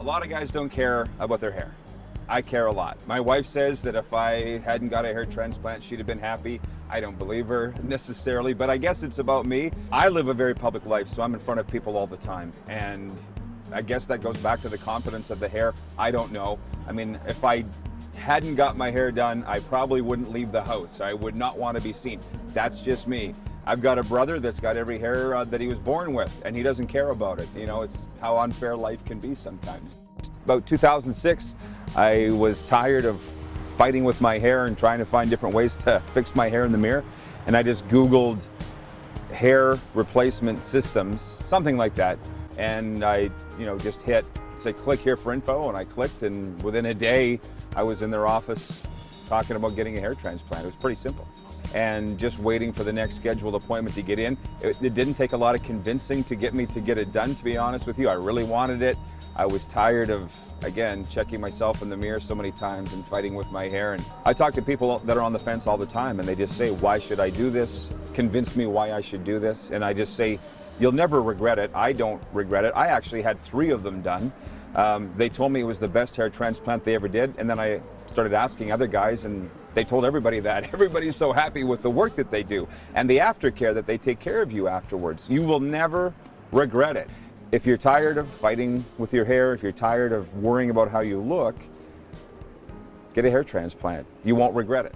A lot of guys don't care about their hair. I care a lot. My wife says that if I hadn't got a hair transplant, she'd have been happy. I don't believe her necessarily, but I guess it's about me. I live a very public life, so I'm in front of people all the time. And I guess that goes back to the confidence of the hair. I don't know. I mean, if I hadn't got my hair done, I probably wouldn't leave the house. I would not want to be seen. That's just me. I've got a brother that's got every hair that he was born with, and he doesn't care about it. You know, it's how unfair life can be sometimes. About 2006, I was tired of fighting with my hair and trying to find different ways to fix my hair in the mirror. And I just Googled hair replacement systems, something like that. And I, just hit, say, click here for info, and I clicked, and within a day, I was in their office talking about getting a hair transplant. It was pretty simple. And just waiting for the next scheduled appointment to get in. It didn't take a lot of convincing to get me to get it done, to be honest with you. I really wanted it. I was tired of, again, checking myself in the mirror so many times and fighting with my hair. And I talk to people that are on the fence all the time, and they just say, why should I do this? Convince me why I should do this. And I just say, you'll never regret it. I don't regret it. I actually had 3 of them done. They told me it was the best hair transplant they ever did. And then I started asking other guys, and they told everybody that. Everybody's so happy with the work that they do and the aftercare that they take care of you afterwards. You will never regret it. If you're tired of fighting with your hair, if you're tired of worrying about how you look, get a hair transplant. You won't regret it.